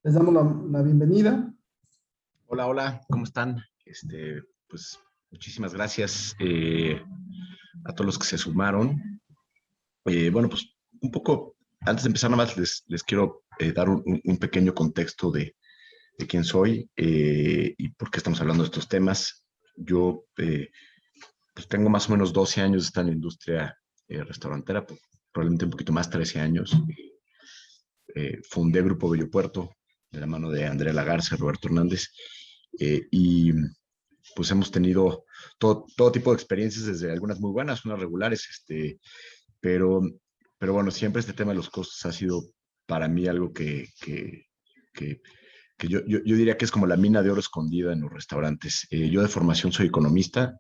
Les damos la bienvenida. Hola, hola, ¿cómo están? Pues muchísimas gracias a todos los que se sumaron. Bueno, pues un poco, antes de empezar, nada más les quiero dar un pequeño contexto de quién soy y por qué estamos hablando de estos temas. Yo pues tengo más o menos 12 años de estar en la industria restaurantera, pues, probablemente un poquito más, 13 años. Fundé Grupo Bello Puerto de la mano de Andrea Lagarza, Roberto Hernández, y pues hemos tenido todo tipo de experiencias, desde algunas muy buenas, unas regulares, pero, pero bueno, siempre este tema de los costos ha sido para mí algo que, que yo diría que es como la mina de oro escondida en los restaurantes. Yo de formación soy economista,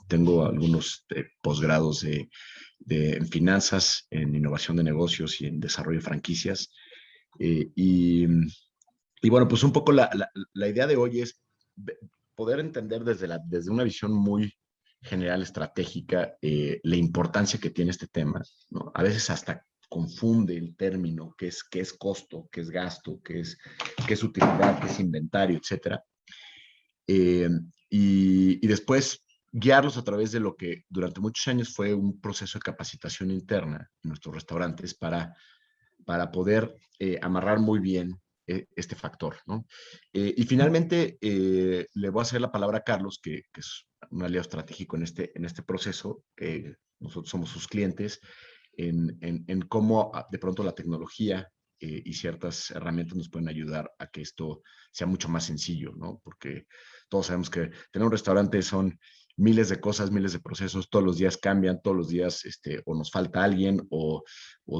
tengo algunos posgrados en finanzas, en innovación de negocios y en desarrollo de franquicias. Eh, y, y bueno, pues un poco la idea de hoy es poder entender desde una visión muy general, estratégica, la importancia que tiene este tema, ¿no? A veces hasta confunde el término, qué es costo, qué es gasto, qué es utilidad, qué es inventario, etcétera. Eh, y después guiarlos a través de lo que durante muchos años fue un proceso de capacitación interna en nuestros restaurantes para poder amarrar muy bien este factor, ¿no? Y finalmente, le voy a hacer la palabra a Carlos, que es un aliado estratégico en este proceso. Nosotros somos sus clientes, en cómo de pronto la tecnología y ciertas herramientas nos pueden ayudar a que esto sea mucho más sencillo, ¿no? Porque todos sabemos que tener un restaurante son miles de cosas, miles de procesos, todos los días cambian, todos los días o nos falta alguien, o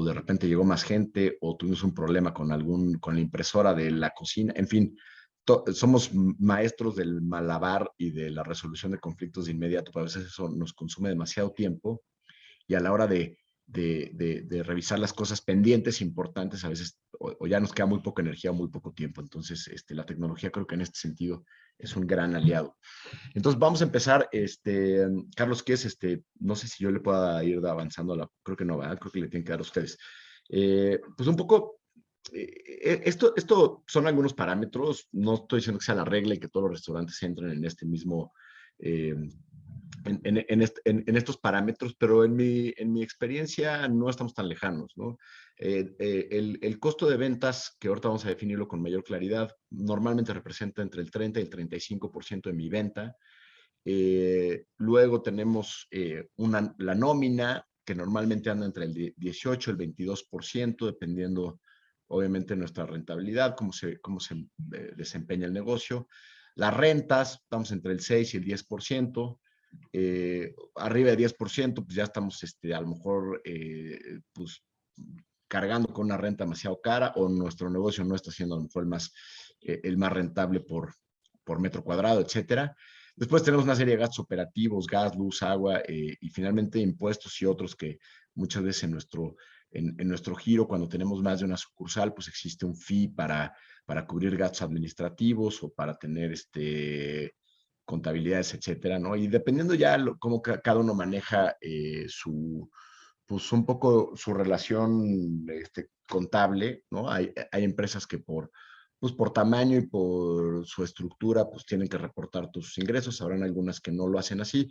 de repente llegó más gente, o tuvimos un problema con la impresora de la cocina, en fin, somos maestros del malabar y de la resolución de conflictos de inmediato, pero a veces eso nos consume demasiado tiempo y a la hora de revisar las cosas pendientes importantes, a veces o ya nos queda muy poca energía o muy poco tiempo. Entonces, la tecnología creo que en este sentido es un gran aliado. Entonces, vamos a empezar. Carlos, ¿qué es? No sé si yo le pueda ir avanzando, creo que no, ¿verdad? Creo que le tienen que dar a ustedes. Pues un poco, esto son algunos parámetros, no estoy diciendo que sea la regla y que todos los restaurantes entren en este mismo, eh, en estos parámetros, pero en mi experiencia no estamos tan lejanos, ¿no? El costo de ventas, que ahorita vamos a definirlo con mayor claridad, normalmente representa entre el 30 y el 35% de mi venta. Luego tenemos la nómina, que normalmente anda entre el 18 y el 22%, dependiendo obviamente de nuestra rentabilidad, cómo se desempeña el negocio. Las rentas, estamos entre el 6 y el 10%. Arriba de 10%, pues ya estamos a lo mejor pues, cargando con una renta demasiado cara, o nuestro negocio no está siendo a lo mejor el más rentable por metro cuadrado, etcétera. Después tenemos una serie de gastos operativos, gas, luz, agua, y finalmente impuestos y otros que muchas veces en nuestro giro, cuando tenemos más de una sucursal, pues existe un fee para cubrir gastos administrativos o para tener contabilidades, etcétera, ¿no? Y dependiendo ya cómo cada uno maneja pues un poco su relación contable, ¿no? Hay empresas que pues por tamaño y por su estructura, pues tienen que reportar todos sus ingresos. Habrán algunas que no lo hacen así,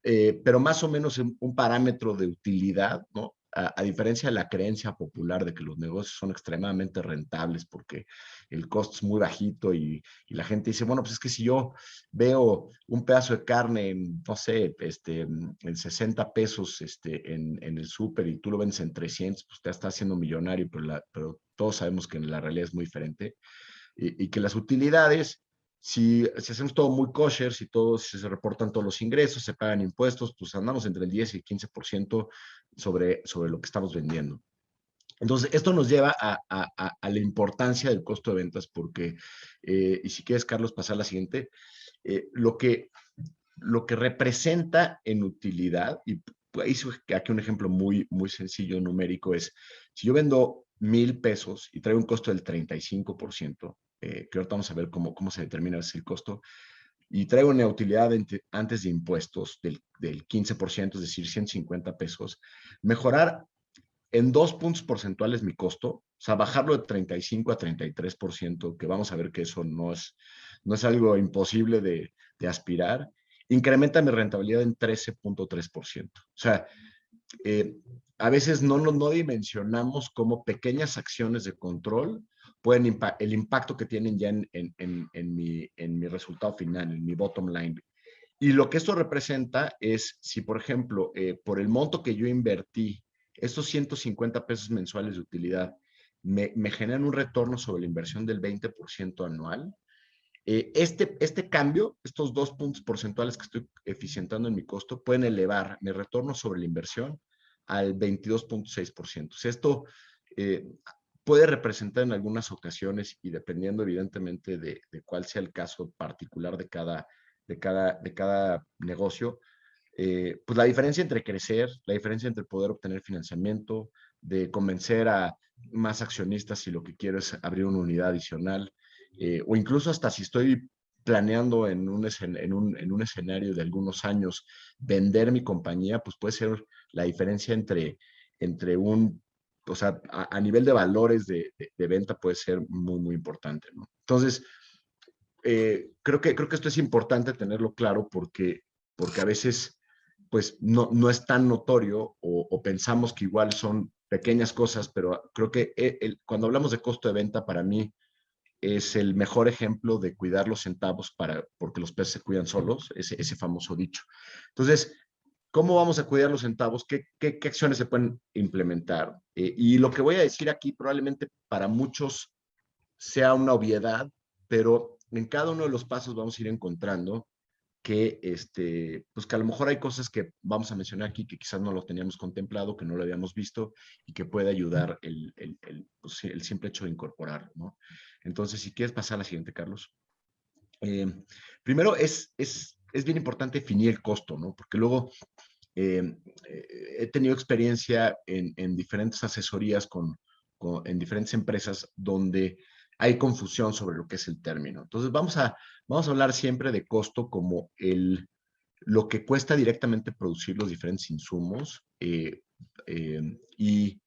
pero más o menos un parámetro de utilidad, ¿no? A diferencia de la creencia popular de que los negocios son extremadamente rentables porque el costo es muy bajito y la gente dice, bueno, pues es que si yo veo un pedazo de carne en, no sé, en 60 pesos en el súper y tú lo vendes en 300, pues te estás haciendo millonario, pero todos sabemos que en la realidad es muy diferente y que las utilidades, si hacemos todo muy kosher, si se reportan todos los ingresos, se pagan impuestos, pues andamos entre el 10 y el 15% sobre lo que estamos vendiendo. Entonces, esto nos lleva a la importancia del costo de ventas porque, y si quieres, Carlos, pasar a la siguiente, eh, lo, que, lo que representa en utilidad, y hice aquí un ejemplo muy sencillo numérico, es, si yo vendo 1,000 pesos y traigo un costo del 35%, que ahorita vamos a ver cómo se determina ese costo, y traigo una utilidad antes de impuestos del 15%, es decir, 150 pesos, mejorar en 2 puntos porcentuales mi costo, o sea, bajarlo de 35 a 33%, que vamos a ver que eso no es algo imposible de aspirar, incrementa mi rentabilidad en 13.3%. O sea, eh, a veces no dimensionamos cómo pequeñas acciones de control pueden el impacto que tienen ya en mi resultado final, en mi bottom line. Y lo que esto representa es, si por ejemplo, por el monto que yo invertí, estos 150 pesos mensuales de utilidad me generan un retorno sobre la inversión del 20% anual, este cambio, estos 2 puntos porcentuales que estoy eficientando en mi costo, pueden elevar mi retorno sobre la inversión al 22.6%. O sea, esto eh, puede representar en algunas ocasiones, y dependiendo evidentemente de cuál sea el caso particular de cada negocio, pues la diferencia entre crecer, la diferencia entre poder obtener financiamiento, de convencer a más accionistas si lo que quiero es abrir una unidad adicional, o incluso hasta si estoy planeando en un escenario de algunos años vender mi compañía, pues puede ser la diferencia entre o sea, a nivel de valores de venta puede ser muy, muy importante, ¿no? Entonces, creo que esto es importante tenerlo claro porque a veces pues no es tan notorio o pensamos que igual son pequeñas cosas, pero creo que cuando hablamos de costo de venta, para mí es el mejor ejemplo de cuidar los centavos porque los peces se cuidan solos, ese famoso dicho. Entonces, ¿cómo vamos a cuidar los centavos? ¿Qué acciones se pueden implementar? Y lo que voy a decir aquí probablemente para muchos sea una obviedad, pero en cada uno de los pasos vamos a ir encontrando pues que a lo mejor hay cosas que vamos a mencionar aquí que quizás no lo teníamos contemplado, que no lo habíamos visto y que puede ayudar pues, el simple hecho de incorporar, ¿no? Entonces, si quieres pasar a la siguiente, Carlos. Eh, Primero, es bien importante definir el costo, ¿no? Porque luego he tenido experiencia en diferentes asesorías en diferentes empresas donde hay confusión sobre lo que es el término. Entonces, vamos a hablar siempre de costo como lo que cuesta directamente producir los diferentes insumos eh, y,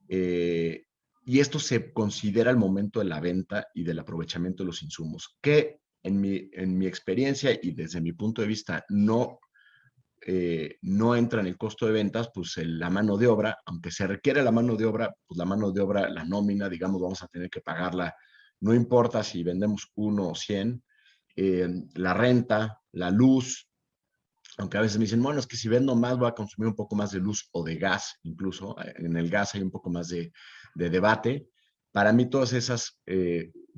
eh, y esto se considera al momento de la venta y del aprovechamiento de los insumos, que en mi experiencia y desde mi punto de vista no entra en el costo de ventas, pues la mano de obra, aunque se requiere la mano de obra, pues la mano de obra, la nómina, digamos, vamos a tener que pagarla, no importa si vendemos 1 o 100, la renta, la luz, aunque a veces me dicen, bueno, es que si vendo más voy a consumir un poco más de luz o de gas, incluso en el gas hay un poco más de debate. Para mí todas esas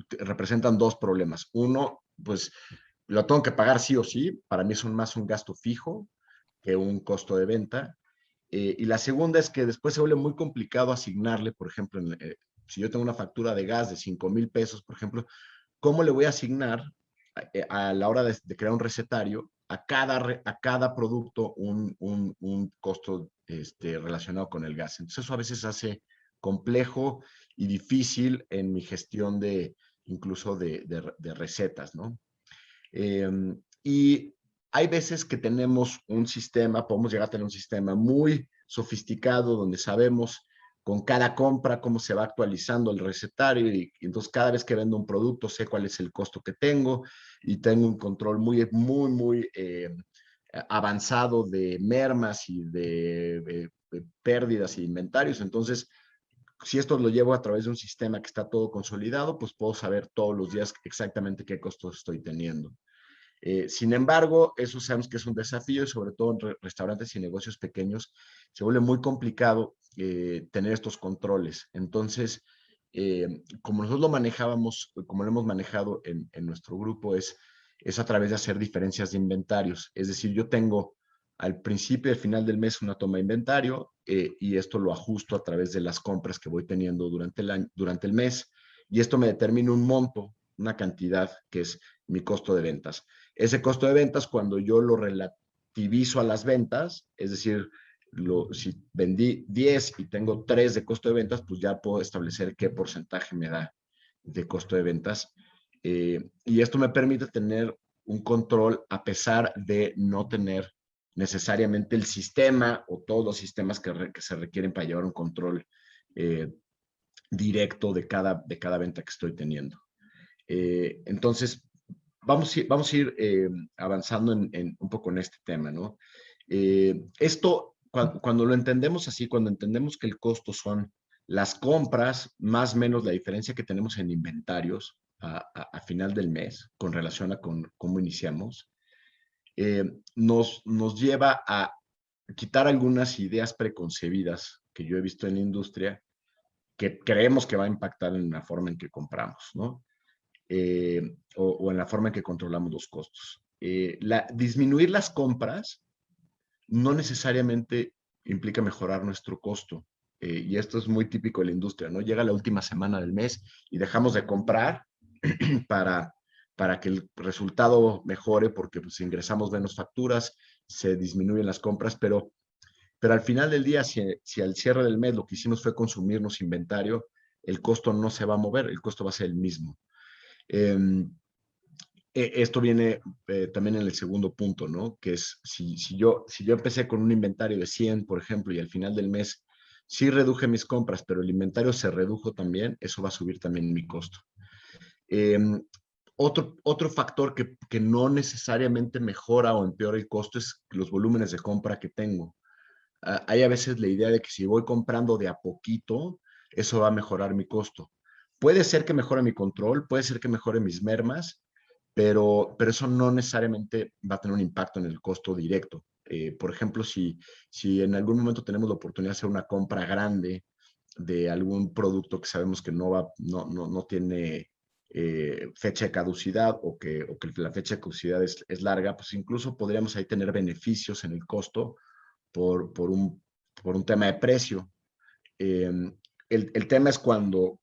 representan dos problemas. Uno, pues lo tengo que pagar sí o sí, para mí es más un gasto fijo que un costo de venta. Y la segunda es que después se vuelve muy complicado asignarle, por ejemplo, si yo tengo una factura de gas de 5,000 pesos, por ejemplo, ¿cómo le voy a asignar a la hora de crear un recetario a cada producto un costo relacionado con el gas? Entonces eso a veces hace complejo y difícil en mi gestión incluso de recetas, ¿no? Y hay veces que tenemos un sistema, podemos llegar a tener un sistema muy sofisticado donde sabemos con cada compra cómo se va actualizando el recetario y entonces cada vez que vendo un producto sé cuál es el costo que tengo y tengo un control muy avanzado de mermas y de pérdidas y inventarios. Entonces, si esto lo llevo a través de un sistema que está todo consolidado, pues puedo saber todos los días exactamente qué costos estoy teniendo. Sin embargo, eso sabemos que es un desafío y sobre todo en restaurantes y negocios pequeños se vuelve muy complicado tener estos controles. Entonces, como nosotros lo manejábamos, como lo hemos manejado en nuestro grupo, es a través de hacer diferencias de inventarios. Es decir, yo tengo al principio y al final del mes una toma de inventario y esto lo ajusto a través de las compras que voy teniendo durante el mes y esto me determina un monto, una cantidad que es mi costo de ventas. Ese costo de ventas, cuando yo lo relativizo a las ventas, es decir, si vendí 10 y tengo 3 de costo de ventas, pues ya puedo establecer qué porcentaje me da de costo de ventas. Y esto me permite tener un control a pesar de no tener necesariamente el sistema o todos los sistemas que se requieren para llevar un control directo de cada venta que estoy teniendo. Entonces, vamos a ir avanzando un poco en este tema, ¿no? Esto, cuando lo entendemos así, cuando entendemos que el costo son las compras más o menos la diferencia que tenemos en inventarios a final del mes con relación a cómo iniciamos, nos lleva a quitar algunas ideas preconcebidas que yo he visto en la industria que creemos que va a impactar en la forma en que compramos, ¿no? O en la forma en que controlamos los costos. Disminuir las compras no necesariamente implica mejorar nuestro costo. Y esto es muy típico de la industria, ¿no? Llega la última semana del mes y dejamos de comprar para, para que el resultado mejore porque pues, ingresamos menos facturas, se disminuyen las compras, pero al final del día, si al cierre del mes lo que hicimos fue consumirnos inventario, el costo no se va a mover, el costo va a ser el mismo. Esto viene también en el segundo punto, ¿no? Que es, si yo empecé con un inventario de 100, por ejemplo, y al final del mes sí reduje mis compras, pero el inventario se redujo también, eso va a subir también mi costo. Eh, otro factor que no necesariamente mejora o empeora el costo es los volúmenes de compra que tengo. Hay a veces la idea de que si voy comprando de a poquito, eso va a mejorar mi costo. Puede ser que mejore mi control, puede ser que mejore mis mermas, pero eso no necesariamente va a tener un impacto en el costo directo. Por ejemplo, si en algún momento tenemos la oportunidad de hacer una compra grande de algún producto que sabemos que no tiene fecha de caducidad o que la fecha de caducidad es larga, pues incluso podríamos ahí tener beneficios en el costo por un tema de precio. Eh, el tema es cuando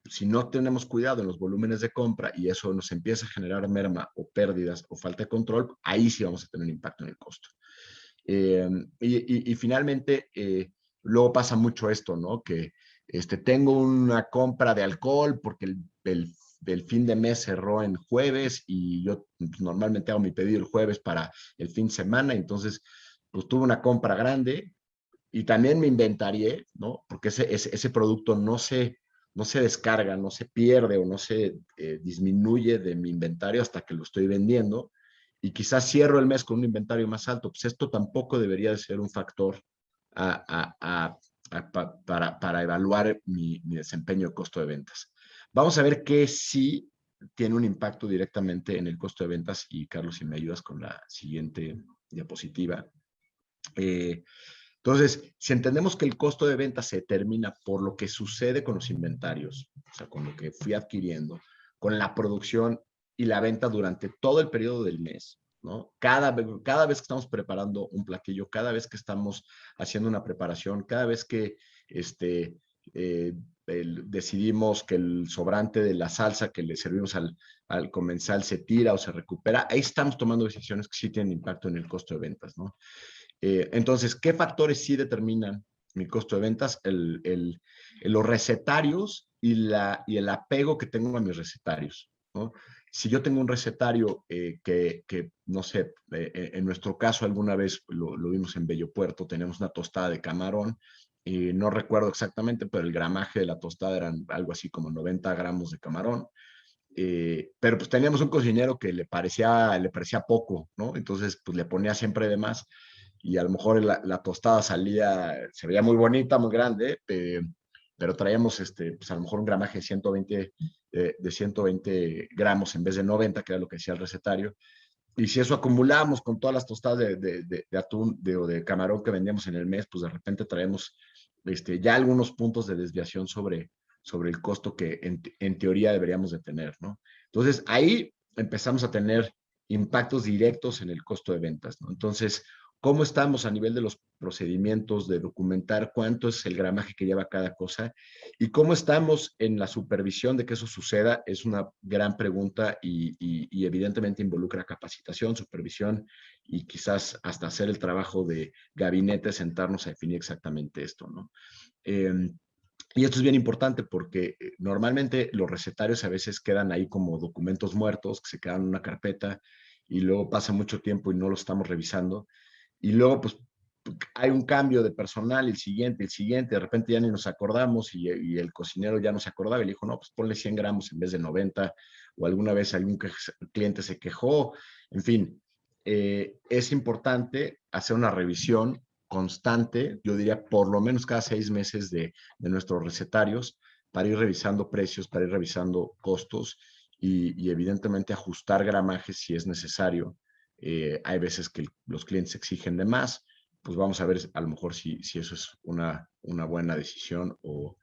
si no tenemos cuidado en los volúmenes de compra y eso nos empieza a generar merma o pérdidas o falta de control, ahí sí vamos a tener un impacto en el costo. Y finalmente, luego pasa mucho esto, ¿no? Que tengo una compra de alcohol porque el fin de mes cerró en jueves y yo normalmente hago mi pedido el jueves para el fin de semana, entonces pues tuve una compra grande y también me inventarié, ¿no? Porque ese producto no se descarga, no se pierde o no se disminuye de mi inventario hasta que lo estoy vendiendo y quizás cierro el mes con un inventario más alto. Pues esto tampoco debería de ser un factor para evaluar mi desempeño de costo de ventas. Vamos a ver qué sí tiene un impacto directamente en el costo de ventas y Carlos, si me ayudas con la siguiente diapositiva. Entonces, si entendemos que el costo de venta se determina por lo que sucede con los inventarios, o sea, con lo que fui adquiriendo, con la producción y la venta durante todo el periodo del mes, ¿no? Cada vez que estamos preparando un platillo, cada vez que estamos haciendo una preparación, cada vez que eh, decidimos que el sobrante de la salsa que le servimos al comensal se tira o se recupera, ahí estamos tomando decisiones que sí tienen impacto en el costo de ventas, ¿no? Entonces, ¿qué factores sí determinan mi costo de ventas? Los recetarios y el apego que tengo a mis recetarios, ¿no? Si yo tengo un recetario no sé, en nuestro caso alguna vez lo vimos en Bello Puerto, tenemos una tostada de camarón, no recuerdo exactamente, pero el gramaje de la tostada eran algo así como 90 gramos de camarón. Pero pues teníamos un cocinero que le parecía poco, ¿no? Entonces, pues le ponía siempre de más y a lo mejor la tostada se veía muy bonita, muy grande, pero traíamos pues a lo mejor un gramaje de 120 gramos en vez de 90, que era lo que decía el recetario. Y si eso acumulamos con todas las tostadas de atún o de camarón que vendíamos en el mes, pues de repente traemos ya algunos puntos de desviación sobre el costo que en teoría deberíamos de tener, ¿no? Entonces ahí empezamos a tener impactos directos en el costo de ventas, ¿no? Entonces, ¿cómo estamos a nivel de los procedimientos de documentar cuánto es el gramaje que lleva cada cosa y cómo estamos en la supervisión de que eso suceda? Es una gran pregunta y evidentemente involucra capacitación, supervisión y quizás hasta hacer el trabajo de gabinete, sentarnos a definir exactamente esto, ¿no? Y esto es bien importante porque normalmente los recetarios a veces quedan ahí como documentos muertos que se quedan en una carpeta y luego pasa mucho tiempo y no lo estamos revisando. y luego pues hay un cambio de personal, el siguiente, de repente ya ni nos acordamos y el cocinero ya no se acordaba y le dijo, no, pues ponle 100 gramos en vez de 90, o alguna vez algún cliente se quejó, en fin, es importante hacer una revisión constante, yo diría por lo menos cada 6 meses de nuestros recetarios, para ir revisando precios, para ir revisando costos y evidentemente ajustar gramajes si es necesario. Hay veces que los clientes exigen de más, pues vamos a ver a lo mejor si eso es una buena decisión o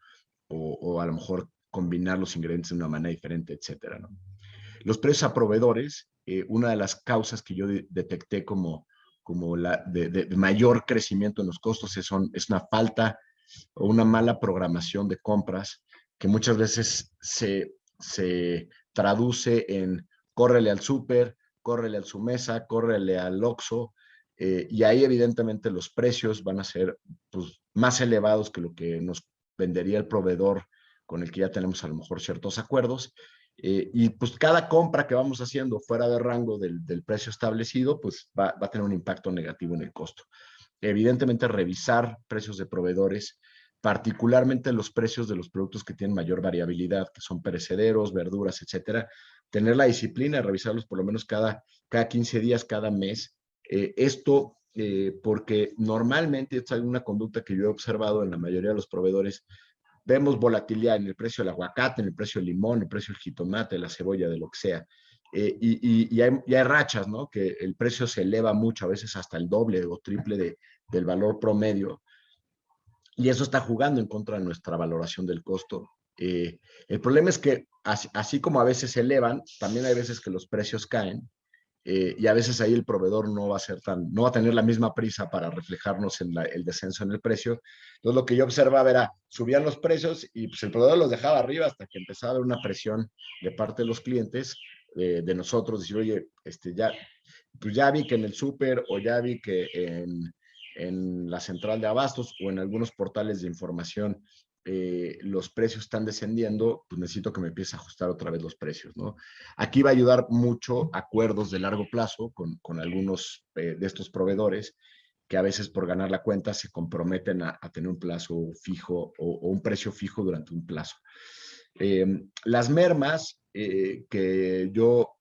a lo mejor combinar los ingredientes de una manera diferente, etcétera, ¿no? Los precios a proveedores, una de las causas que yo detecté como la de mayor crecimiento en los costos es una falta o una mala programación de compras que muchas veces se traduce en córrele al súper, córrele al Sumesa, córrele al Oxxo, y ahí evidentemente los precios van a ser pues, más elevados que lo que nos vendería el proveedor con el que ya tenemos a lo mejor ciertos acuerdos. Y pues cada compra que vamos haciendo fuera de rango del precio establecido, pues va a tener un impacto negativo en el costo. Evidentemente, revisar precios de proveedores, particularmente los precios de los productos que tienen mayor variabilidad, que son perecederos, verduras, etcétera. Tener la disciplina de revisarlos por lo menos cada 15 días, cada mes. Porque normalmente, esta es una conducta que yo he observado en la mayoría de los proveedores, vemos volatilidad en el precio del aguacate, en el precio del limón, en el precio del jitomate, de la cebolla, de lo que sea. Y hay rachas, ¿no? Que el precio se eleva mucho, a veces hasta el doble o triple del valor promedio. Y eso está jugando en contra de nuestra valoración del costo. El problema es que así como a veces se elevan, también hay veces que los precios caen y a veces ahí el proveedor no va a tener la misma prisa para reflejarnos en el descenso en el precio. Entonces lo que yo observaba era, subían los precios y pues el proveedor los dejaba arriba hasta que empezaba a haber una presión de parte de los clientes, de nosotros, decir, oye, pues ya vi que en el súper o ya vi que en la central de abastos o en algunos portales de información los precios están descendiendo, pues necesito que me empiece a ajustar otra vez los precios, ¿no? Aquí va a ayudar mucho acuerdos de largo plazo con algunos de estos proveedores que a veces por ganar la cuenta se comprometen a tener un plazo fijo o un precio fijo durante un plazo. Las mermas que yo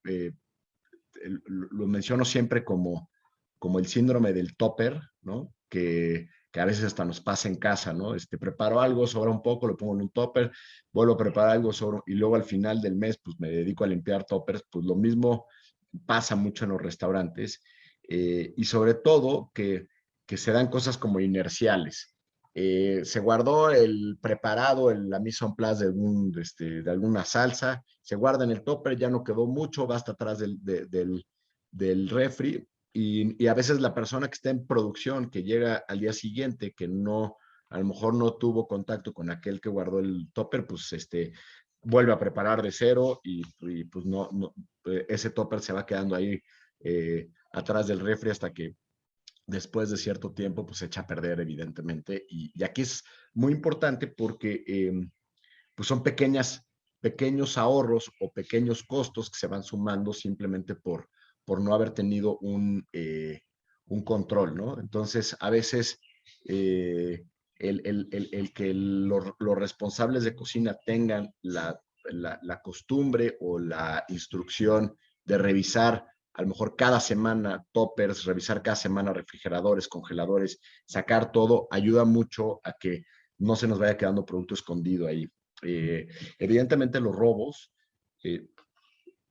lo menciono siempre como el síndrome del topper, ¿no? Que a veces hasta nos pasa en casa, ¿no? Preparo algo, sobra un poco, lo pongo en un topper, vuelvo a preparar algo, sobra, y luego al final del mes, pues me dedico a limpiar toppers, pues lo mismo pasa mucho en los restaurantes, y sobre todo que se dan cosas como inerciales. Se guardó el preparado, la mise en place de alguna salsa, se guarda en el topper, ya no quedó mucho, va hasta atrás del refri y a veces la persona que está en producción, que llega al día siguiente, que no, a lo mejor no tuvo contacto con aquel que guardó el topper, pues vuelve a preparar de cero y pues no, ese topper se va quedando ahí atrás del refri hasta que después de cierto tiempo pues se echa a perder evidentemente y aquí es muy importante porque pues son pequeños ahorros o pequeños costos que se van sumando simplemente por no haber tenido un control, ¿no? Entonces, a veces el que los responsables de cocina tengan la costumbre o la instrucción de revisar a lo mejor cada semana toppers, revisar cada semana refrigeradores, congeladores, sacar todo, ayuda mucho a que no se nos vaya quedando producto escondido ahí. Eh, Evidentemente los robos, eh,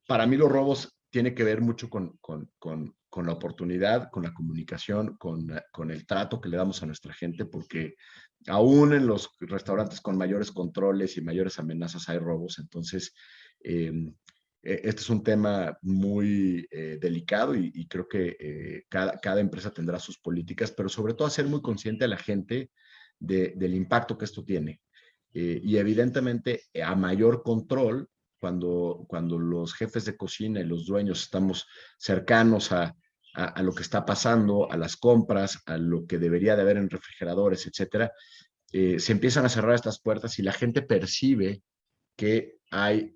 para mí los robos tienen que ver mucho con la oportunidad, con la comunicación, con el trato que le damos a nuestra gente, porque aún en los restaurantes con mayores controles y mayores amenazas hay robos, entonces este es un tema muy delicado y creo que cada empresa tendrá sus políticas, pero sobre todo hacer muy consciente a la gente del impacto que esto tiene. Y evidentemente a mayor control, cuando los jefes de cocina y los dueños estamos cercanos a lo que está pasando, a las compras, a lo que debería de haber en refrigeradores, etcétera, se empiezan a cerrar estas puertas y la gente percibe que hay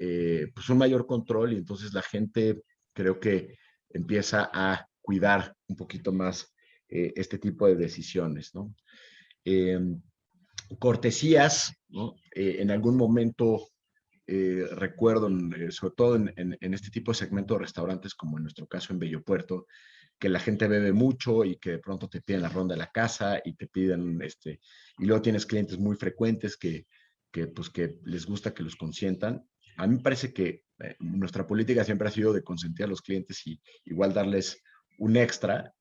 pues un mayor control y entonces la gente creo que empieza a cuidar un poquito más este tipo de decisiones, ¿no? Cortesías, ¿no? En algún momento recuerdo, sobre todo en este tipo de segmento de restaurantes, como en nuestro caso en Bello Puerto, que la gente bebe mucho y que de pronto te piden la ronda de la casa y te piden, y luego tienes clientes muy frecuentes pues, que les gusta que los consientan. A mí me parece que nuestra política siempre ha sido de consentir a los clientes y igual darles un extra,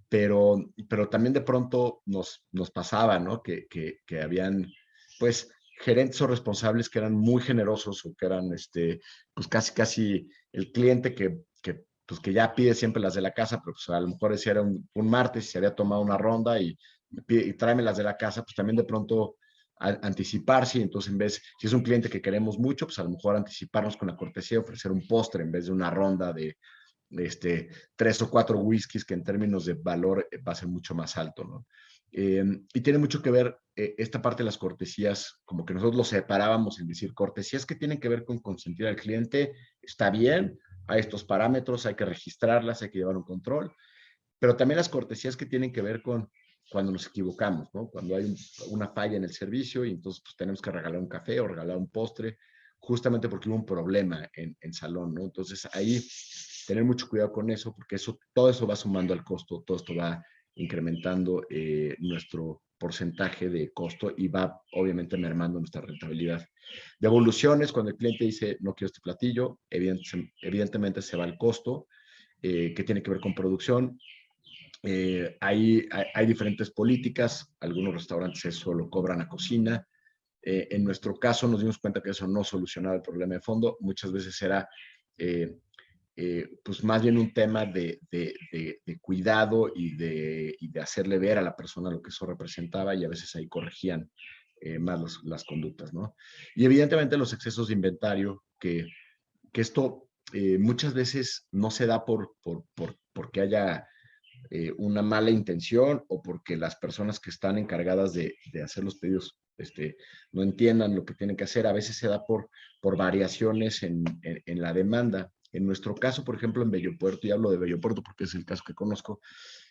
pero también de pronto nos pasaba, ¿no? Que habían, pues, gerentes o responsables que eran muy generosos o que eran, pues, casi el cliente pues, que ya pide siempre las de la casa, pero pues, a lo mejor ese era un martes y se había tomado una ronda y tráeme las de la casa, pues también de pronto anticiparse, y entonces en vez, si es un cliente que queremos mucho, pues a lo mejor anticiparnos con la cortesía, ofrecer un postre en vez de una ronda de, este, 3 o 4 whiskies que en términos de valor va a ser mucho más alto, ¿no? Y tiene mucho que ver esta parte de las cortesías, como que nosotros lo separábamos en decir cortesías que tienen que ver con consentir al cliente, está bien, hay estos parámetros, hay que registrarlas, hay que llevar un control, pero también las cortesías que tienen que ver con cuando nos equivocamos, ¿no? Cuando hay una falla en el servicio y entonces pues, tenemos que regalar un café o regalar un postre, justamente porque hubo un problema en salón, ¿no? Entonces ahí tener mucho cuidado con eso, porque todo eso va sumando al costo, todo esto va incrementando nuestro porcentaje de costo y va obviamente mermando nuestra rentabilidad. Devoluciones, cuando el cliente dice no quiero este platillo, evidentemente se va el costo, que tiene que ver con producción. Hay diferentes políticas, algunos restaurantes eso lo cobran a cocina. En nuestro caso nos dimos cuenta que eso no solucionaba el problema de fondo, muchas veces era pues más bien un tema de cuidado y de hacerle ver a la persona lo que eso representaba, y a veces ahí corregían más las conductas, ¿no? Y evidentemente los excesos de inventario, que esto muchas veces no se da porque haya una mala intención o porque las personas que están encargadas de hacer los pedidos no entiendan lo que tienen que hacer. A veces se da por variaciones en la demanda. En nuestro caso, por ejemplo, en Bello Puerto, y hablo de Bello Puerto porque es el caso que conozco,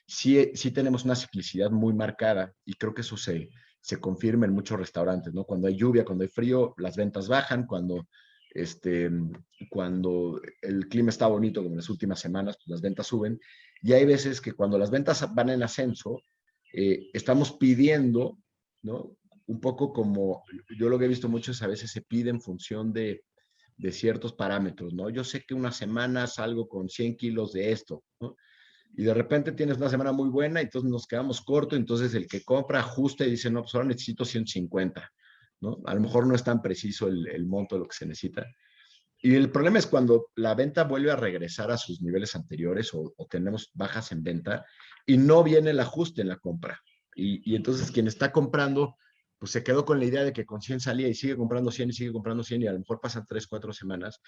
sí tenemos una ciclicidad muy marcada y creo que eso se confirma en muchos restaurantes, ¿no? Cuando hay lluvia, cuando hay frío, las ventas bajan, este, cuando el clima está bonito, como en las últimas semanas, pues las ventas suben. Y hay veces que cuando las ventas van en ascenso, estamos pidiendo, ¿no? Un poco como yo lo que he visto mucho es a veces se pide en función de ciertos parámetros, ¿no? Yo sé que una semana salgo con 100 kilos de esto, ¿no? Y de repente tienes una semana muy buena y entonces nos quedamos cortos, entonces el que compra ajusta y dice, no, pues ahora necesito 150, ¿no? A lo mejor no es tan preciso el monto de lo que se necesita. Y el problema es cuando la venta vuelve a regresar a sus niveles anteriores o tenemos bajas en venta y no viene el ajuste en la compra. Y entonces quien está comprando, pues se quedó con la idea de que con 100 salía y sigue comprando 100 y sigue comprando 100 y a lo mejor pasan 3, 4 semanas.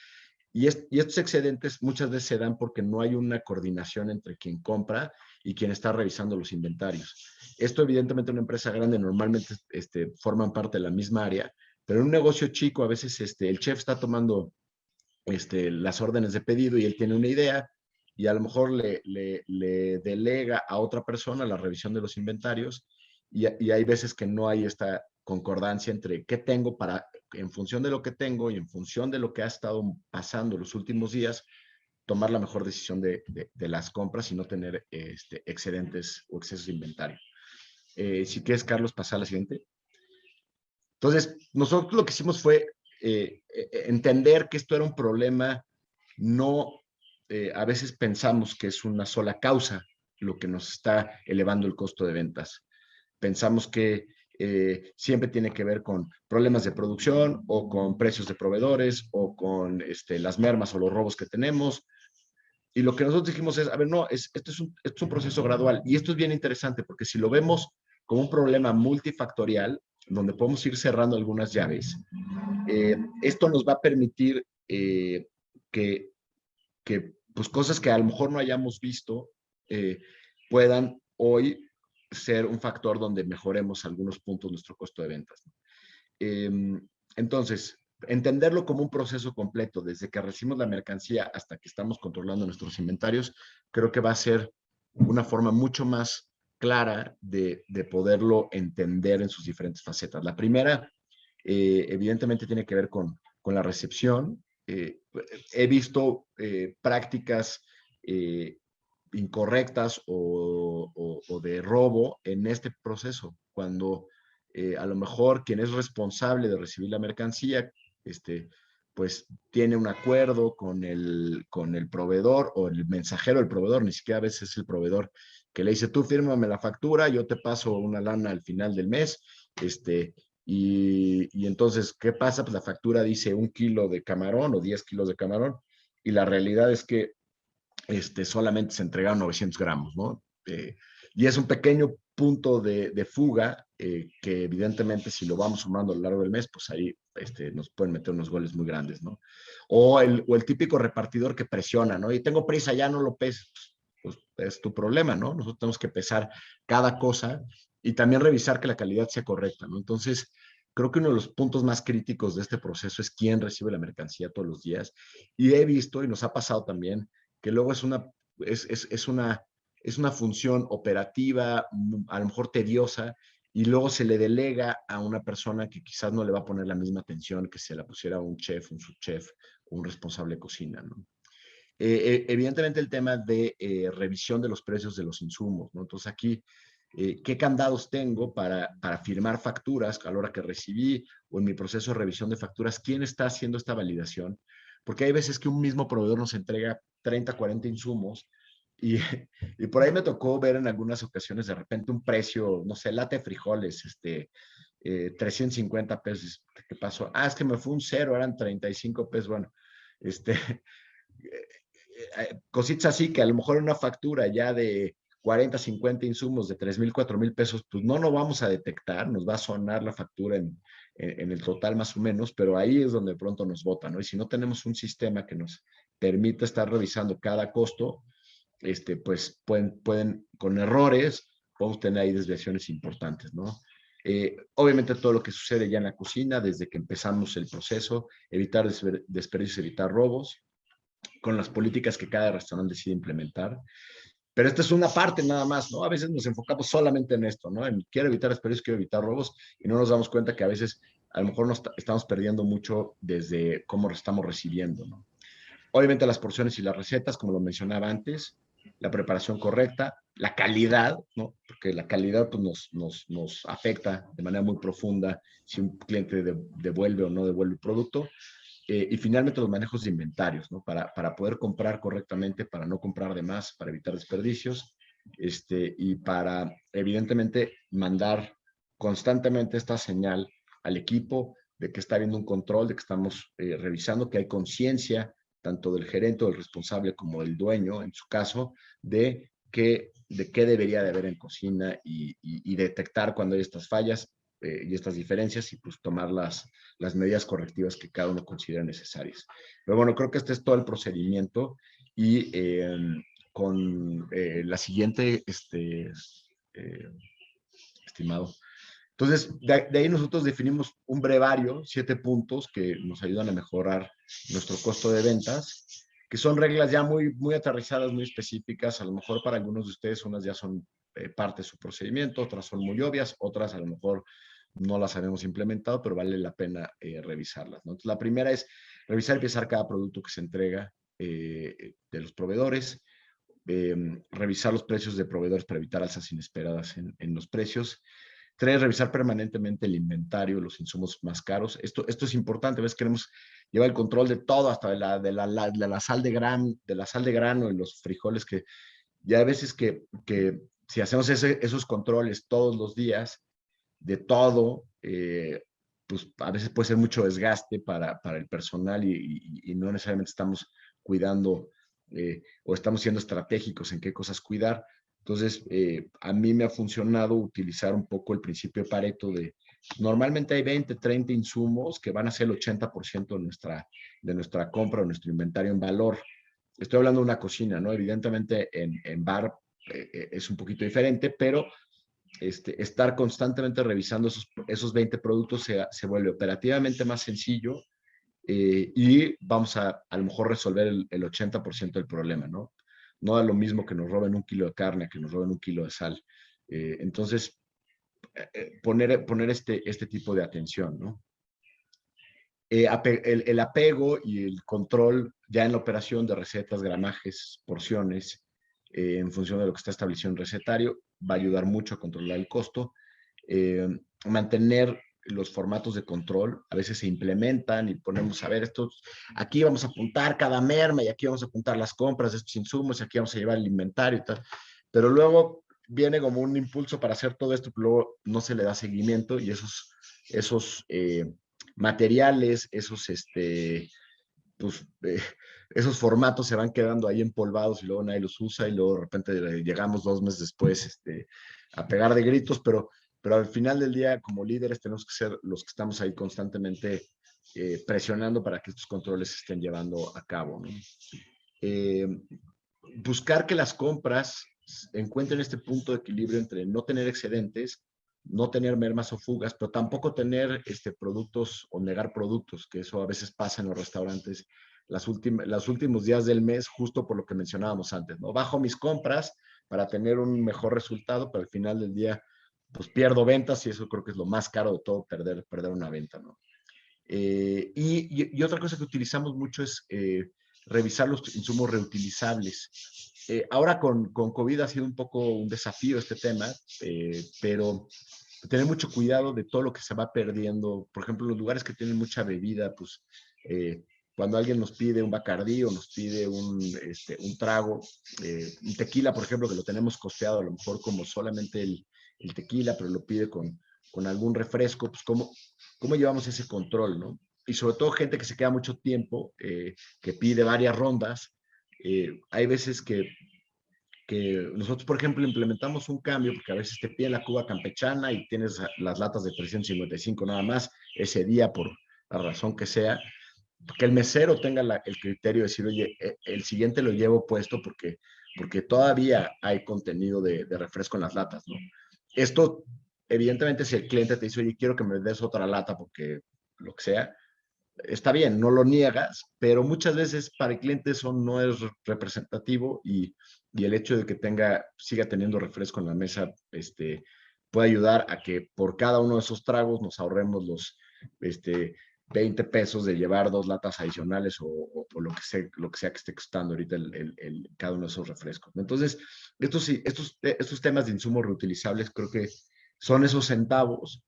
Y estos excedentes muchas veces se dan porque no hay una coordinación entre quien compra y quien está revisando los inventarios. Esto evidentemente en una empresa grande normalmente forman parte de la misma área, pero en un negocio chico a veces el chef está tomando las órdenes de pedido y él tiene una idea y a lo mejor le delega a otra persona la revisión de los inventarios y hay veces que no hay esta concordancia entre qué tengo para, en función de lo que tengo y en función de lo que ha estado pasando los últimos días, tomar la mejor decisión de las compras y no tener excedentes o excesos de inventario. Si quieres, Carlos, pasar a la siguiente. Entonces, nosotros lo que hicimos fue entender que esto era un problema, no, a veces pensamos que es una sola causa lo que nos está elevando el costo de ventas. Pensamos que siempre tiene que ver con problemas de producción o con precios de proveedores o con las mermas o los robos que tenemos. Y lo que nosotros dijimos es, a ver, no, esto es un proceso gradual. Y esto es bien interesante porque si lo vemos como un problema multifactorial, donde podemos ir cerrando algunas llaves, esto nos va a permitir que, pues cosas que a lo mejor no hayamos visto puedan hoy ser un factor donde mejoremos algunos puntos nuestro costo de ventas. Eh, entonces, entenderlo como un proceso completo, desde que recibimos la mercancía hasta que estamos controlando nuestros inventarios, creo que va a ser una forma mucho más clara de poderlo entender en sus diferentes facetas. La primera, evidentemente, tiene que ver con la recepción. He visto prácticas incorrectas o de robo en este proceso, cuando a lo mejor quien es responsable de recibir la mercancía, pues tiene un acuerdo con el proveedor o el mensajero del proveedor, ni siquiera a veces es el proveedor, que le dice, tú fírmame la factura, yo te paso una lana al final del mes, y entonces, ¿qué pasa? Pues la factura dice 1 kilo de camarón o 10 kilos de camarón, y la realidad es que solamente se entregaron 900 gramos, ¿no? Y es un pequeño punto de fuga que evidentemente si lo vamos sumando a lo largo del mes, pues ahí nos pueden meter unos goles muy grandes, ¿no? O el típico repartidor que presiona, ¿no? Y tengo prisa, ya no lo peses. Pues es tu problema, ¿no? Nosotros tenemos que pesar cada cosa y también revisar que la calidad sea correcta, ¿no? Entonces, creo que uno de los puntos más críticos de este proceso es quién recibe la mercancía todos los días. Y he visto, y nos ha pasado también, que luego es una función operativa, a lo mejor tediosa, y luego se le delega a una persona que quizás no le va a poner la misma atención que se la pusiera un chef, un subchef, un responsable de cocina, ¿no? Evidentemente el tema de revisión de los precios de los insumos, ¿no? Entonces aquí, ¿qué candados tengo para firmar facturas a la hora que recibí o en mi proceso de revisión de facturas? ¿Quién está haciendo esta validación? Porque hay veces que un mismo proveedor nos entrega 30, 40 insumos y, y por ahí me tocó ver en algunas ocasiones de repente un precio, no sé, lata de frijoles, 350 pesos. ¿Qué pasó? Ah, es que me fue un cero, eran 35 pesos. Bueno, este, cositas así que a lo mejor una factura ya de 40, 50 insumos de 3,000, 4,000 pesos, pues no lo vamos a detectar, nos va a sonar la factura en el total más o menos, pero ahí es donde pronto nos bota, ¿no? Y si no tenemos un sistema que nos permita estar revisando cada costo, pues pueden con errores, podemos tener ahí desviaciones importantes, ¿no? Obviamente todo lo que sucede ya en la cocina, desde que empezamos el proceso, evitar desperdicios, evitar robos, con las políticas que cada restaurante decide implementar. Pero esta es una parte nada más, ¿no? A veces nos enfocamos solamente en esto, ¿no? En quiero evitar desperdicios, quiero evitar robos, y no nos damos cuenta que a veces a lo mejor nos estamos perdiendo mucho desde cómo estamos recibiendo, ¿no? Obviamente las porciones y las recetas, como lo mencionaba antes, la preparación correcta, la calidad, ¿no? Porque la calidad pues, nos afecta de manera muy profunda si un cliente devuelve o no devuelve el producto. Y finalmente los manejos de inventarios, ¿no? Para poder comprar correctamente, para no comprar de más, para evitar desperdicios, y para, evidentemente, mandar constantemente esta señal al equipo de que está habiendo un control, de que estamos revisando, que hay conciencia, tanto del gerente o del responsable como del dueño, en su caso, de qué debería de haber en cocina y detectar cuando hay estas fallas y estas diferencias y pues tomar las medidas correctivas que cada uno considera necesarias. Pero bueno, creo que este es todo el procedimiento y con la siguiente, estimado. Entonces, de ahí nosotros definimos un brevario, 7 puntos que nos ayudan a mejorar nuestro costo de ventas, que son reglas ya muy aterrizadas, muy específicas. A lo mejor para algunos de ustedes unas ya son parte de su procedimiento, otras son muy obvias, otras a lo mejor no las habíamos implementado, pero vale la pena revisarlas, ¿no? Entonces, la primera es revisar y pesar cada producto que se entrega de los proveedores, revisar los precios de proveedores para evitar alzas inesperadas en los precios. 3, revisar permanentemente el inventario, los insumos más caros. Esto es importante, a veces queremos llevar el control de todo, hasta de la sal de grano y los frijoles, que ya hay veces que si hacemos esos controles todos los días, de todo, pues a veces puede ser mucho desgaste para el personal y no necesariamente estamos cuidando o estamos siendo estratégicos en qué cosas cuidar. Entonces, a mí me ha funcionado utilizar un poco el principio de Pareto de, normalmente hay 20, 30 insumos que van a ser el 80% de nuestra compra o nuestro inventario en valor. Estoy hablando de una cocina, ¿no? Evidentemente en bar es un poquito diferente, pero estar constantemente revisando esos 20 productos se vuelve operativamente más sencillo y vamos a lo mejor resolver el 80% del problema, ¿no? No es lo mismo que nos roben 1 kilo de carne que nos roben 1 kilo de sal. Entonces, poner este tipo de atención, ¿no? El apego y el control ya en la operación de recetas, gramajes, porciones, en función de lo que está establecido en recetario, va a ayudar mucho a controlar el costo. Mantener los formatos de control, a veces se implementan y ponemos, a ver, aquí vamos a apuntar cada merma y aquí vamos a apuntar las compras de estos insumos y aquí vamos a llevar el inventario y tal, pero luego viene como un impulso para hacer todo esto, pero luego no se le da seguimiento y esos materiales, pues, esos formatos se van quedando ahí empolvados y luego nadie los usa y luego de repente llegamos 2 meses después a pegar de gritos, pero al final del día como líderes tenemos que ser los que estamos ahí constantemente presionando para que estos controles se estén llevando a cabo, ¿no? Eh, Buscar que las compras encuentren este punto de equilibrio entre no tener excedentes, no tener mermas o fugas, pero tampoco tener productos o negar productos, que eso a veces pasa en los restaurantes los últimos días del mes, justo por lo que mencionábamos antes, ¿no? Bajo mis compras para tener un mejor resultado, pero al final del día, pues pierdo ventas y eso creo que es lo más caro de todo, perder una venta, ¿no? Y otra cosa que utilizamos mucho es revisar los insumos reutilizables. Ahora con COVID ha sido un poco un desafío este tema, pero tener mucho cuidado de todo lo que se va perdiendo. Por ejemplo, los lugares que tienen mucha bebida, pues cuando alguien nos pide un Bacardí o nos pide un trago, un tequila, por ejemplo, que lo tenemos costeado a lo mejor como solamente el tequila, pero lo pide con algún refresco, pues cómo llevamos ese control, ¿no? Y sobre todo gente que se queda mucho tiempo, que pide varias rondas. Hay veces que nosotros, por ejemplo, implementamos un cambio, porque a veces te piden la cuba campechana y tienes las latas de 355 nada más ese día por la razón que sea, que el mesero tenga el criterio de decir, oye, el siguiente lo llevo puesto porque todavía hay contenido de refresco en las latas, ¿no? Esto, evidentemente, si el cliente te dice, oye, quiero que me des otra lata porque lo que sea, está bien, no lo niegas, pero muchas veces para el cliente eso no es representativo y el hecho de que siga teniendo refresco en la mesa, puede ayudar a que por cada uno de esos tragos nos ahorremos los 20 pesos de llevar 2 latas adicionales o por lo que sea que esté costando ahorita cada uno de esos refrescos. Entonces, estos temas de insumos reutilizables creo que son esos centavos.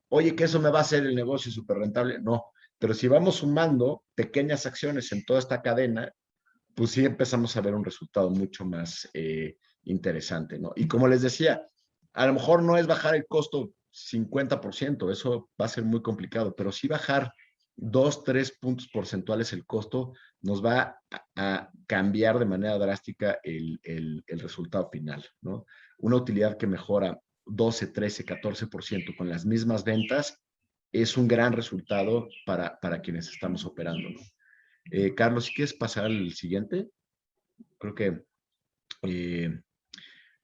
Oye, que eso me va a hacer el negocio súper rentable. No, pero si vamos sumando pequeñas acciones en toda esta cadena, pues sí empezamos a ver un resultado mucho más interesante, ¿no? Y como les decía, a lo mejor no es bajar el costo 50%, eso va a ser muy complicado, pero sí bajar 2, 3 puntos porcentuales el costo nos va a cambiar de manera drástica el resultado final, ¿no? Una utilidad que mejora 12, 13, 14% con las mismas ventas es un gran resultado para quienes estamos operando, ¿no? Carlos, si quieres pasar al siguiente, creo que, eh,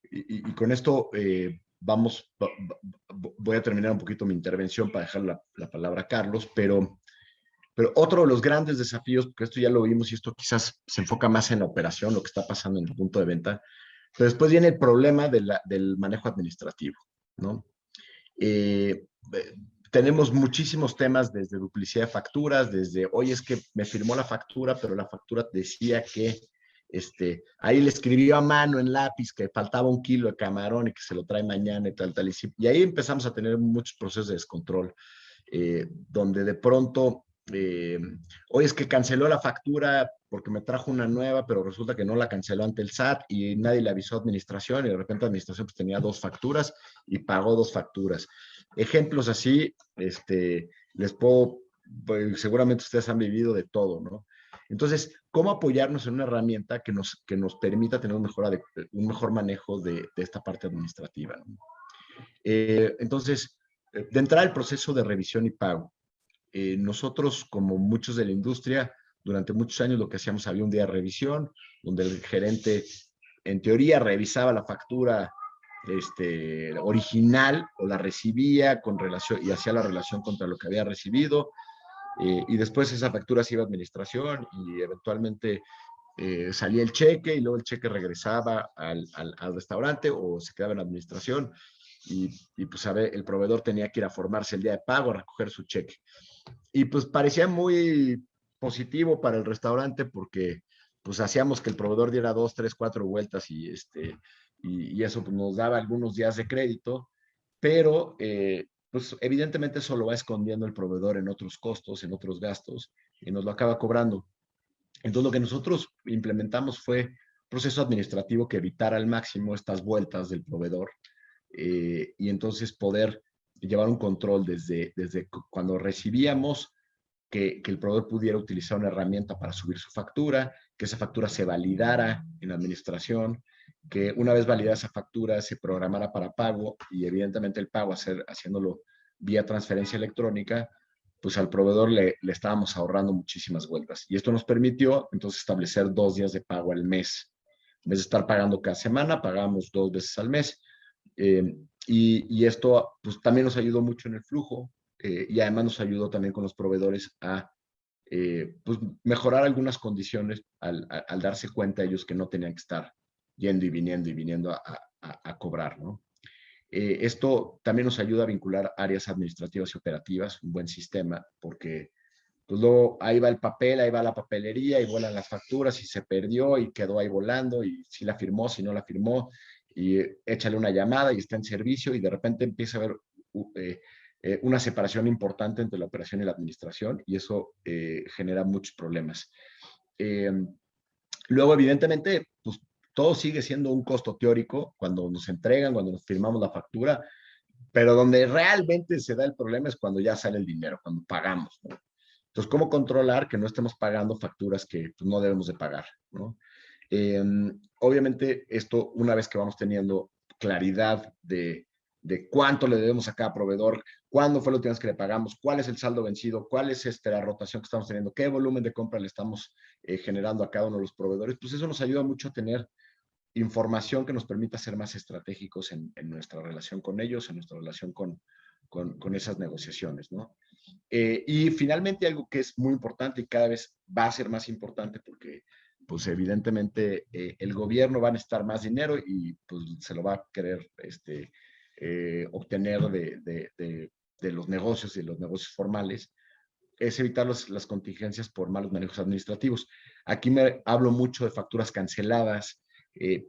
y con esto voy a terminar un poquito mi intervención para dejar la palabra a Carlos, pero otro de los grandes desafíos, porque esto ya lo vimos y esto quizás se enfoca más en la operación, lo que está pasando en el punto de venta, pero después viene el problema del manejo administrativo, ¿no? Eh, Tenemos muchísimos temas desde duplicidad de facturas, desde, oye, es que me firmó la factura, pero la factura decía que ahí le escribió a mano en lápiz que faltaba 1 kilo de camarón y que se lo trae mañana y tal, tal. Y ahí empezamos a tener muchos procesos de descontrol, donde de pronto, oye, es que canceló la factura porque me trajo una nueva, pero resulta que no la canceló ante el SAT y nadie le avisó a administración y de repente administración pues tenía 2 facturas y pagó 2 facturas. Ejemplos así, les puedo, pues, seguramente ustedes han vivido de todo, ¿no? Entonces, ¿cómo apoyarnos en una herramienta que nos permita tener un mejor manejo de esta parte administrativa, ¿no? Entonces, de entrada el proceso de revisión y pago. Nosotros, como muchos de la industria, durante muchos años lo que hacíamos, había un día de revisión, donde el gerente, en teoría, revisaba la factura original o la recibía con relación y hacía la relación contra lo que había recibido, y después esa factura se iba a administración y eventualmente salía el cheque y luego el cheque regresaba al restaurante o se quedaba en la administración y pues el proveedor tenía que ir a formarse el día de pago, a recoger su cheque. Y pues parecía muy positivo para el restaurante porque pues hacíamos que el proveedor diera 2, 3, 4 vueltas y eso pues, nos daba algunos días de crédito, pero pues evidentemente eso lo va escondiendo el proveedor en otros costos, en otros gastos y nos lo acaba cobrando. Entonces lo que nosotros implementamos fue proceso administrativo que evitara al máximo estas vueltas del proveedor y entonces poder llevar un control desde cuando recibíamos que el proveedor pudiera utilizar una herramienta para subir su factura, que esa factura se validara en la administración, que una vez validada esa factura se programara para pago y evidentemente el pago haciéndolo vía transferencia electrónica, pues al proveedor le estábamos ahorrando muchísimas vueltas. Y esto nos permitió entonces establecer 2 días de pago al mes. En vez de estar pagando cada semana, pagamos 2 veces al mes. Y esto pues, también nos ayudó mucho en el flujo y además nos ayudó también con los proveedores a pues, mejorar algunas condiciones al darse cuenta ellos que no tenían que estar yendo y viniendo a cobrar, ¿no? Esto también nos ayuda a vincular áreas administrativas y operativas, un buen sistema, porque pues luego ahí va el papel, ahí va la papelería y vuelan las facturas y se perdió y quedó ahí volando y si la firmó, si no la firmó y échale una llamada y está en servicio y de repente empieza a haber una separación importante entre la operación y la administración y eso genera muchos problemas. Luego, evidentemente, pues todo sigue siendo un costo teórico cuando nos entregan, cuando nos firmamos la factura, pero donde realmente se da el problema es cuando ya sale el dinero, cuando pagamos, ¿no? Entonces, ¿cómo controlar que no estemos pagando facturas que pues, no debemos de pagar, ¿no? Obviamente, esto, una vez que vamos teniendo claridad de cuánto le debemos a cada proveedor, cuándo fue la última vez que le pagamos, cuál es el saldo vencido, cuál es la rotación que estamos teniendo, qué volumen de compra le estamos generando a cada uno de los proveedores, pues eso nos ayuda mucho a tener información que nos permita ser más estratégicos en nuestra relación con ellos, en nuestra relación con esas negociaciones, ¿no? Y finalmente algo que es muy importante y cada vez va a ser más importante porque pues evidentemente el gobierno va a necesitar más dinero y pues se lo va a querer obtener de los negocios y los negocios formales, es evitar las contingencias por malos manejos administrativos. Aquí me hablo mucho de facturas canceladas,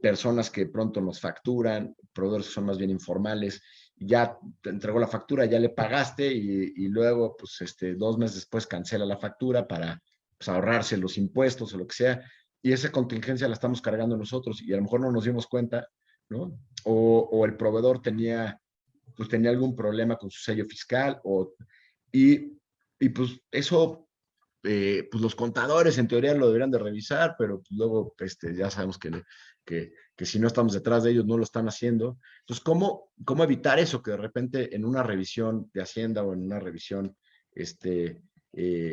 personas que pronto nos facturan, proveedores que son más bien informales, ya te entregó la factura, ya le pagaste y luego, pues, 2 meses después cancela la factura para pues, ahorrarse los impuestos o lo que sea, y esa contingencia la estamos cargando nosotros y a lo mejor no nos dimos cuenta, ¿no? O el proveedor pues, tenía algún problema con su sello fiscal y, y pues eso pues los contadores en teoría lo deberían de revisar, pero pues, luego ya sabemos que si no estamos detrás de ellos no lo están haciendo. Entonces, ¿cómo evitar eso? Que de repente en una revisión de Hacienda o en una revisión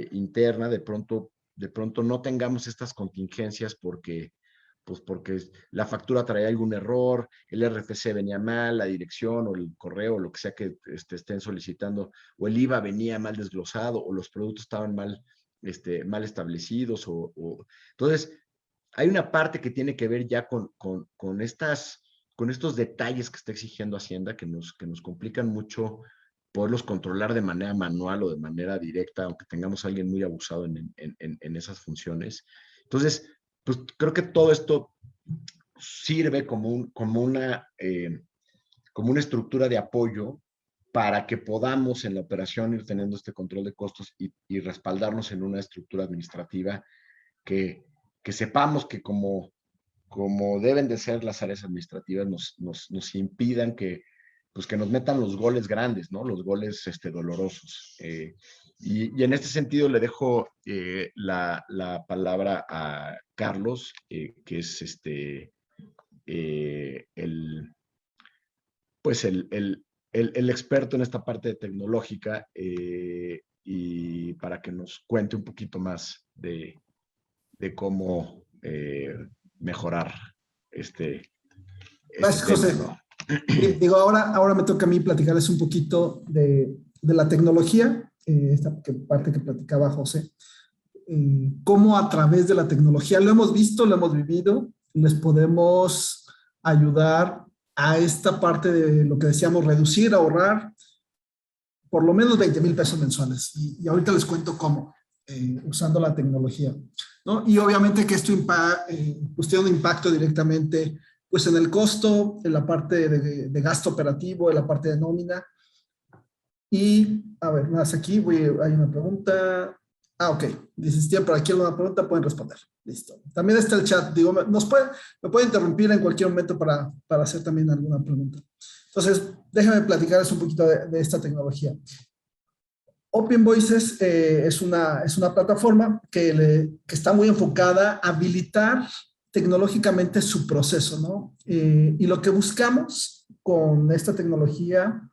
interna, de pronto no tengamos estas contingencias porque la factura traía algún error, el RFC venía mal, la dirección o el correo, o lo que sea que estén solicitando, o el IVA venía mal desglosado, o los productos estaban mal establecidos. Entonces, hay una parte que tiene que ver ya con estos detalles que está exigiendo Hacienda que nos complican mucho poderlos controlar de manera manual o de manera directa, aunque tengamos a alguien muy abusado en esas funciones. Entonces, pues creo que todo esto sirve como una estructura de apoyo para que podamos en la operación ir teniendo este control de costos y respaldarnos en una estructura administrativa que sepamos que como deben de ser las áreas administrativas nos impidan pues que nos metan los goles grandes, ¿no? Los goles dolorosos. Y en este sentido le dejo la palabra a Carlos, que es pues el experto en esta parte tecnológica y para que nos cuente un poquito más de cómo mejorar este Gracias, tema, José. ¿no? Digo, ahora me toca a mí platicarles un poquito de la tecnología, esta parte que platicaba José. cómo a través de la tecnología, lo hemos visto, lo hemos vivido, les podemos ayudar a esta parte de lo que decíamos, reducir, ahorrar, por lo menos 20,000 pesos mensuales. Y ahorita les cuento cómo, usando la tecnología, ¿no? Y obviamente que esto pues tiene un impacto directamente pues en el costo, en la parte de gasto operativo, en la parte de nómina. Y, a ver, más aquí, hay una pregunta. Ah, ok. Dice, si tienen por aquí alguna pregunta, pueden responder. Listo. También está el chat. Digo, me puede interrumpir en cualquier momento para hacer también alguna pregunta. Entonces, déjenme platicarles un poquito de esta tecnología. Open Voices es una plataforma que está muy enfocada a habilitar tecnológicamente su proceso, ¿no? Y lo que buscamos con esta tecnología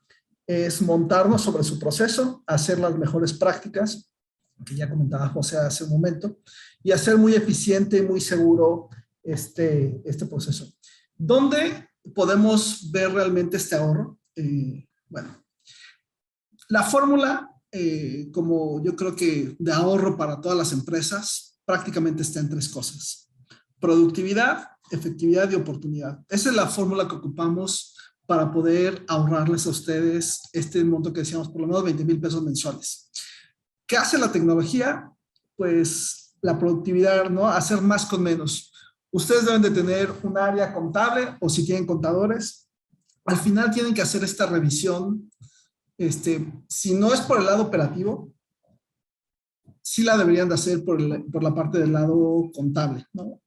es montarnos sobre su proceso, hacer las mejores prácticas, que ya comentaba José hace un momento, y hacer muy eficiente y muy seguro este proceso. ¿Dónde podemos ver realmente este ahorro? Bueno, la fórmula, como yo creo que de ahorro para todas las empresas, prácticamente está en 3 cosas: productividad, efectividad y oportunidad. Esa es la fórmula que ocupamos para poder ahorrarles a ustedes este monto que decíamos, por lo menos 20,000 pesos mensuales. ¿Qué hace la tecnología? Pues la productividad, ¿no? Hacer más con menos. Ustedes deben de tener un área contable, o si tienen contadores, al final tienen que hacer esta revisión. Si no es por el lado operativo, sí la deberían de hacer por la parte del lado contable, ¿no?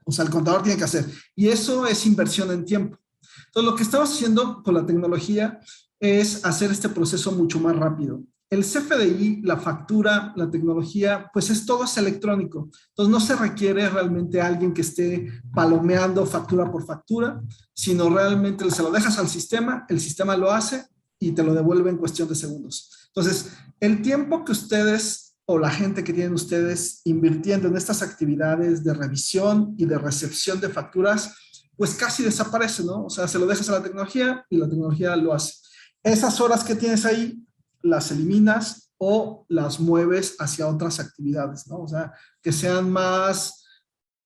O sea, el contador tiene que hacer. Y eso es inversión en tiempo. Entonces, lo que estamos haciendo con la tecnología es hacer este proceso mucho más rápido. El CFDI, la factura, la tecnología, pues todo es electrónico. Entonces, no se requiere realmente alguien que esté palomeando factura por factura, sino realmente se lo dejas al sistema, el sistema lo hace y te lo devuelve en cuestión de segundos. Entonces, el tiempo que ustedes o la gente que tienen ustedes invirtiendo en estas actividades de revisión y de recepción de facturas, pues casi desaparece, ¿no? O sea, se lo dejas a la tecnología y la tecnología lo hace. Esas horas que tienes ahí, las eliminas o las mueves hacia otras actividades, ¿no? O sea, que sean más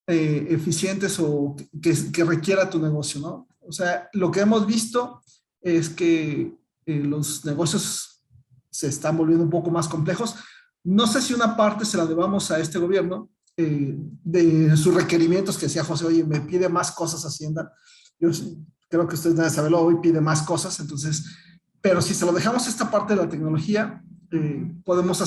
eficientes o que requiera tu negocio, ¿no? O sea, lo que hemos visto es que los negocios se están volviendo un poco más complejos. No sé si una parte se la debamos a este gobierno, de sus requerimientos, que decía José, oye, me pide más cosas Hacienda. Yo creo que ustedes deben saberlo, hoy pide más cosas, entonces, pero si se lo dejamos a esta parte de la tecnología, podemos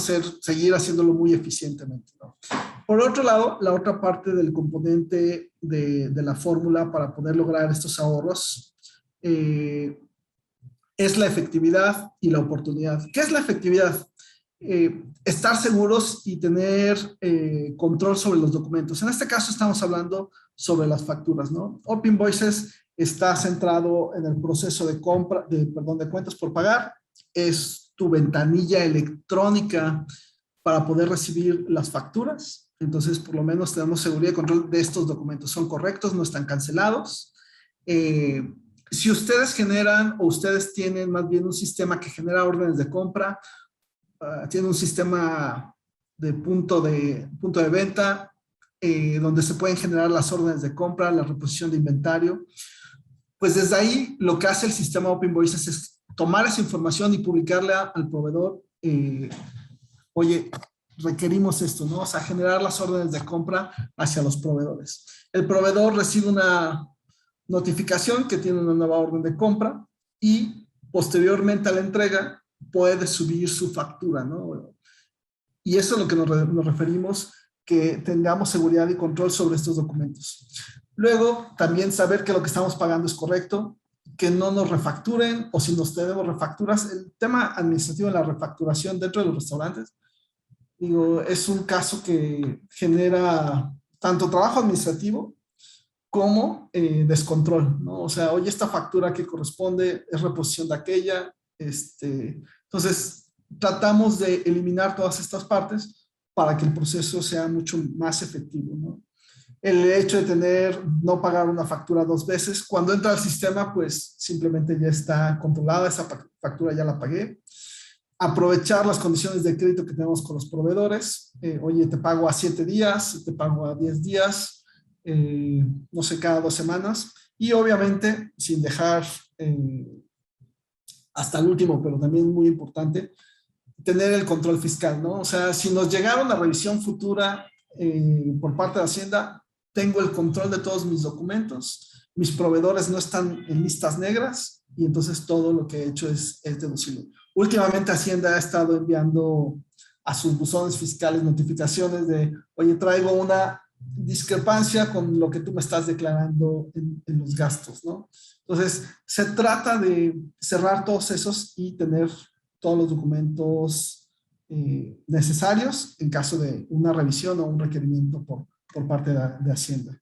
seguir haciéndolo muy eficientemente, ¿no? Por otro lado, la otra parte del componente de la fórmula para poder lograr estos ahorros es la efectividad y la oportunidad. ¿Qué es la efectividad? Estar seguros y tener control sobre los documentos. En este caso estamos hablando sobre las facturas, ¿no? Open Voices está centrado en el proceso de compra, de cuentas por pagar. Es tu ventanilla electrónica para poder recibir las facturas. Entonces, por lo menos tenemos seguridad y control de estos documentos. Son correctos, no están cancelados. Si ustedes generan o ustedes tienen más bien un sistema que genera órdenes de compra, tiene un sistema de punto de venta donde se pueden generar las órdenes de compra, la reposición de inventario. Pues desde ahí lo que hace el sistema Open Voices es tomar esa información y publicarla al proveedor. Oye, requerimos esto, ¿no? O sea, generar las órdenes de compra hacia los proveedores. El proveedor recibe una notificación que tiene una nueva orden de compra y posteriormente a la entrega puede subir su factura, ¿no? Y eso es lo que nos referimos, que tengamos seguridad y control sobre estos documentos. Luego, también saber que lo que estamos pagando es correcto, que no nos refacturen, o si nos tenemos refacturas. El tema administrativo de la refacturación dentro de los restaurantes, digo, es un caso que genera tanto trabajo administrativo como descontrol, ¿no? O sea, oye, esta factura que corresponde es reposición de aquella. Entonces, tratamos de eliminar todas estas partes para que el proceso sea mucho más efectivo, ¿no? El hecho de no pagar una factura 2 veces, cuando entra al sistema, pues simplemente ya está controlada, esa factura ya la pagué. aprovechar las condiciones de crédito que tenemos con los proveedores. Oye, te pago a 7 días, te pago a 10 días, no sé, cada 2 semanas. Y obviamente, sin dejar hasta el último, pero también muy importante, tener el control fiscal, ¿no? O sea, si nos llegara una revisión futura por parte de Hacienda, tengo el control de todos mis documentos, mis proveedores no están en listas negras y entonces todo lo que he hecho es deducible. Últimamente Hacienda ha estado enviando a sus buzones fiscales notificaciones de, oye, traigo una discrepancia con lo que tú me estás declarando en los gastos, ¿no? Entonces, se trata de cerrar todos esos y tener todos los documentos necesarios en caso de una revisión o un requerimiento por parte de Hacienda.